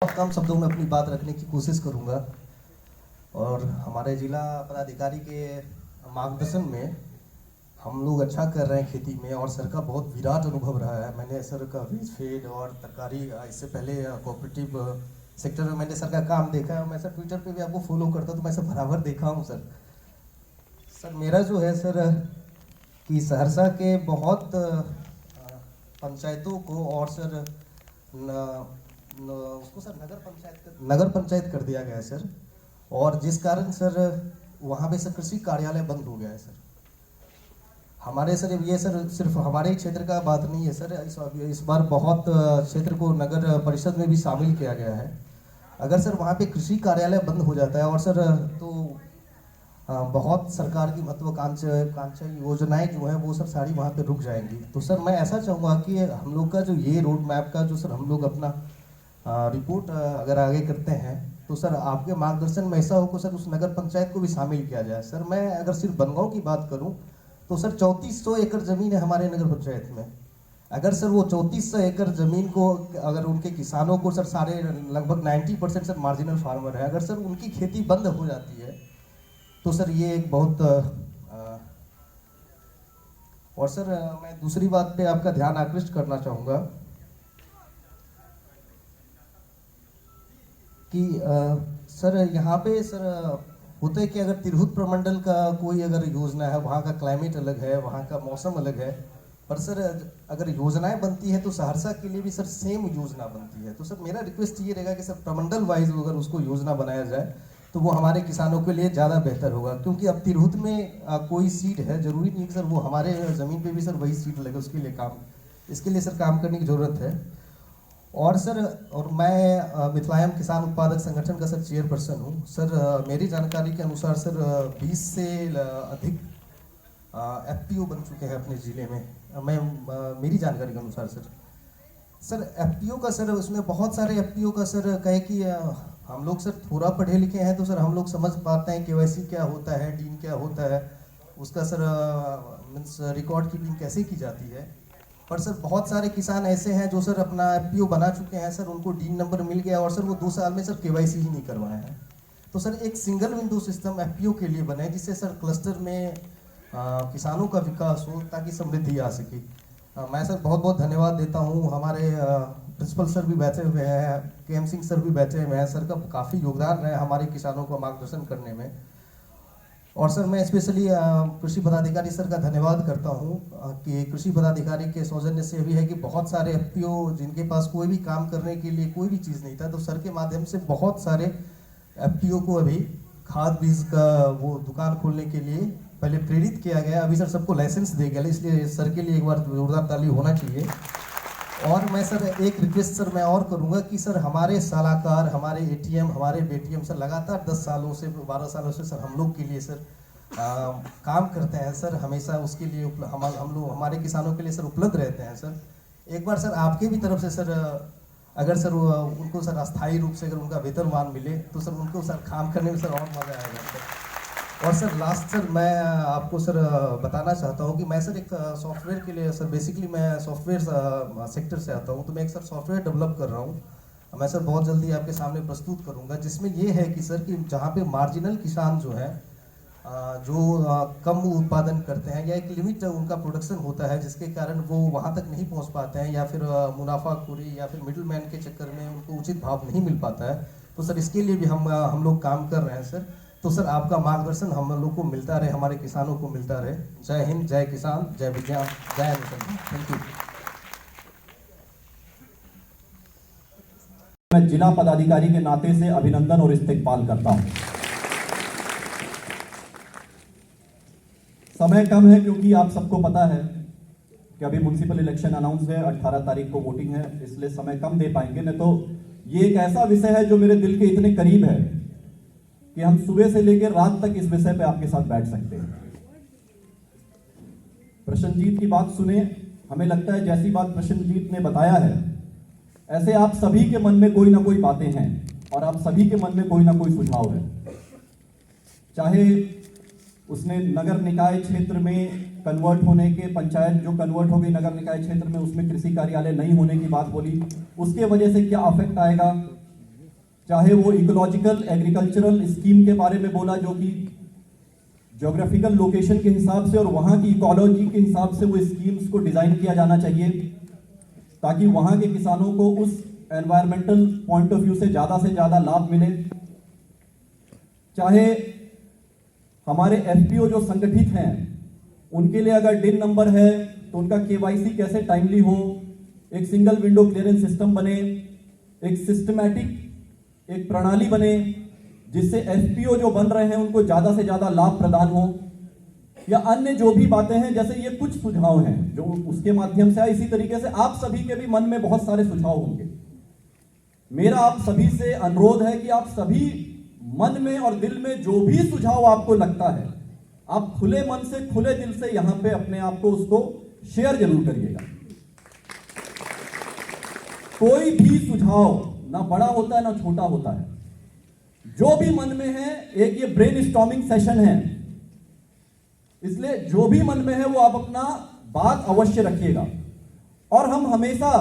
बहुत कम शब्दों में अपनी बात रखने की कोशिश करूंगा। और हमारे जिला पदाधिकारी के मार्गदर्शन में हम लोग अच्छा कर रहे हैं खेती में, और सर का बहुत विराट अनुभव रहा है। मैंने सर का वेज फीड और तरकारी, इससे पहले कोऑपरेटिव सेक्टर में मैंने सर का काम देखा है। और मैं सर ट्विटर पे भी आपको फॉलो करता हूँ, तो मैं सर बराबर देखा हूँ। सर सर मेरा जो है सर कि सहरसा के बहुत पंचायतों को, और सर उसको सर नगर पंचायत कर दिया गया है सर। और जिस कारण सर वहाँ पे सर कृषि कार्यालय बंद हो गया है सर। हमारे सर ये सर सिर्फ हमारे क्षेत्र का बात नहीं है सर, इस बार बहुत क्षेत्र को नगर परिषद में भी शामिल किया गया है। अगर सर वहाँ पे कृषि कार्यालय बंद हो जाता है और सर तो बहुत सरकार की महत्वाकांक्षा योजनाएं जो है वो सर सारी वहाँ पे रुक जाएंगी। तो सर मैं ऐसा चाहूँगा कि हम लोग का जो ये रोड मैप का जो सर हम लोग अपना रिपोर्ट अगर आगे करते हैं, तो सर आपके मार्गदर्शन में ऐसा हो कि सर उस नगर पंचायत को भी शामिल किया जाए। सर मैं अगर सिर्फ बनगांव की बात करूं तो सर 3400 एकड़ जमीन है हमारे नगर पंचायत में। अगर सर वो 3400 एकड़ जमीन को, अगर उनके किसानों को सर सारे लगभग 90% सर मार्जिनल फार्मर है, अगर सर उनकी खेती बंद हो जाती है तो सर ये एक बहुत और सर मैं दूसरी बात पे आपका ध्यान आकृष्ट करना चाहूँगा कि सर यहाँ पे सर होता है कि अगर तिरहुत प्रमंडल का कोई अगर योजना है, वहाँ का क्लाइमेट अलग है, वहाँ का मौसम अलग है, पर सर अगर योजनाएं बनती है तो सहरसा के लिए भी सर सेम योजना बनती है। तो सर मेरा रिक्वेस्ट ये रहेगा कि सर प्रमंडल वाइज अगर उसको योजना बनाया जाए तो वो हमारे किसानों के लिए ज़्यादा बेहतर होगा। क्योंकि अब तिरहुत में कोई सीट है, जरूरी नहीं कि सर वो हमारे ज़मीन पे भी सर वही सीट लगे, इसके लिए सर काम करने की ज़रूरत है। और सर मैं मिथिलायम किसान उत्पादक संगठन का सर चेयरपर्सन हूँ। सर मेरी जानकारी के अनुसार सर 20 से अधिक एफपीओ बन चुके हैं अपने ज़िले में। मेरी जानकारी के अनुसार सर एफपीओ का सर उसमें बहुत सारे एफपीओ का सर कहे कि हम लोग सर थोड़ा पढ़े लिखे हैं, तो सर हम लोग समझ पाते हैं केवाईसी क्या होता है, डीन क्या होता है, उसका सर मीन्स रिकॉर्ड कीपिंग कैसे की जाती है। पर सर बहुत सारे किसान ऐसे हैं जो सर अपना एफपीओ बना चुके हैं, सर उनको डीन नंबर मिल गया और सर वो 2 साल में सर केवाईसी ही नहीं करवाए हैं। तो सर एक सिंगल विंडो सिस्टम एफपीओ के लिए बने, जिससे सर क्लस्टर में किसानों का विकास हो, ताकि समृद्धि आ सके। मैं सर बहुत बहुत धन्यवाद देता हूँ। हमारे प्रिंसिपल सर भी बैठे हुए हैं, केएम सिंह सर भी बैठे हुए हैं। सर का काफ़ी योगदान रहा है हमारे किसानों को मार्गदर्शन करने में। और सर मैं स्पेशली कृषि पदाधिकारी सर का धन्यवाद करता हूँ कि कृषि पदाधिकारी के सौजन्य से भी है कि बहुत सारे एफपीओ जिनके पास कोई भी काम करने के लिए कोई भी चीज़ नहीं था, तो सर के माध्यम से बहुत सारे एफपीओ को अभी खाद बीज का वो दुकान खोलने के लिए पहले प्रेरित किया गया। अभी सर सबको लाइसेंस दे गया, इसलिए सर के लिए एक बार जोरदार ताली होना चाहिए। और मैं सर एक रिक्वेस्ट सर मैं और करूंगा कि सर हमारे सलाहकार, हमारे एटीएम, हमारे बेटीएम सर लगातार 10 सालों से 12 सालों से सर हम लोग के लिए सर काम करते हैं सर। हमेशा उसके लिए हम लोग हमारे किसानों के लिए सर उपलब्ध रहते हैं सर। एक बार सर आपके भी तरफ से सर अगर सर उनको सर अस्थायी रूप से अगर उनका वेतनमान मिले तो सर उनको सर काम करने में सर और मजा आएगा सर। और सर लास्ट सर मैं आपको सर बताना चाहता हूँ कि मैं सर एक सॉफ्टवेयर के लिए सर बेसिकली मैं सॉफ्टवेयर सेक्टर से आता हूँ, तो मैं एक सर सॉफ्टवेयर डेवलप कर रहा हूँ। मैं सर बहुत जल्दी आपके सामने प्रस्तुत करूँगा, जिसमें ये है कि सर कि जहाँ पे मार्जिनल किसान जो है जो कम उत्पादन करते हैं या एक लिमिट उनका प्रोडक्शन होता है, जिसके कारण वो वहाँ तक नहीं पहुँच पाते हैं, या फिर मुनाफाखोरी या फिर मिडिल मैन के चक्कर में उनको उचित भाव नहीं मिल पाता है, तो सर इसके लिए भी हम लोग काम कर रहे हैं सर। तो सर आपका मार्गदर्शन हम लोग को मिलता रहे, हमारे किसानों को मिलता रहे। जय हिंद, जय किसान, जय विज्ञान, जय अनुसंधान। Thank you. मैं जिला पदाधिकारी के नाते से अभिनंदन और इस्तकबाल करता हूं। समय कम है क्योंकि आप सबको पता है कि अभी म्युनिसिपल इलेक्शन अनाउंस है, 18 तारीख को वोटिंग है, इसलिए समय कम दे पाएंगे। नहीं तो ये एक ऐसा विषय है जो मेरे दिल के इतने करीब है कि हम सुबह से लेकर रात तक इस विषय पे आपके साथ बैठ सकते हैं। प्रसन्नजीत की बात सुने, हमें लगता है जैसी बात प्रसन्नजीत ने बताया है, ऐसे आप सभी के मन में कोई ना कोई बातें हैं और आप सभी के मन में कोई ना कोई सुझाव है। चाहे उसने नगर निकाय क्षेत्र में कन्वर्ट होने के, पंचायत जो कन्वर्ट हो गई नगर निकाय क्षेत्र में, उसमें कृषि कार्यालय नहीं होने की बात बोली, उसके वजह से क्या अफेक्ट आएगा, चाहे वो इकोलॉजिकल एग्रीकल्चरल स्कीम के बारे में बोला, जो कि ज्योग्राफिकल लोकेशन के हिसाब से और वहाँ की इकोलॉजी के हिसाब से वो स्कीम्स को डिज़ाइन किया जाना चाहिए, ताकि वहाँ के किसानों को उस एनवायरमेंटल पॉइंट ऑफ व्यू से ज़्यादा लाभ मिले। चाहे हमारे एफपीओ जो संगठित हैं, उनके लिए अगर डिन नंबर है तो उनका केवाईसी कैसे टाइमली हो, एक सिंगल विंडो क्लियरेंस सिस्टम बने, एक सिस्टमैटिक एक प्रणाली बने, जिससे एफपीओ जो बन रहे हैं उनको ज़्यादा से ज़्यादा लाभ प्रदान हो, या अन्य जो भी बातें हैं। जैसे ये कुछ सुझाव हैं जो उसके माध्यम से आए। इसी तरीके से आप सभी के भी मन में बहुत सारे सुझाव होंगे। मेरा आप सभी से अनुरोध है कि आप सभी मन में और दिल में जो भी सुझाव आपको लगता है, आप खुले मन से खुले दिल से यहां पे अपने आप को उसको शेयर जरूर करिएगा। कोई भी सुझाव ना बड़ा होता है ना छोटा होता है, जो भी मन में है, एक ये ब्रेनस्टॉर्मिंग सेशन है, इसलिए जो भी मन में है वो आप अपना बात अवश्य रखिएगा। और हम हमेशा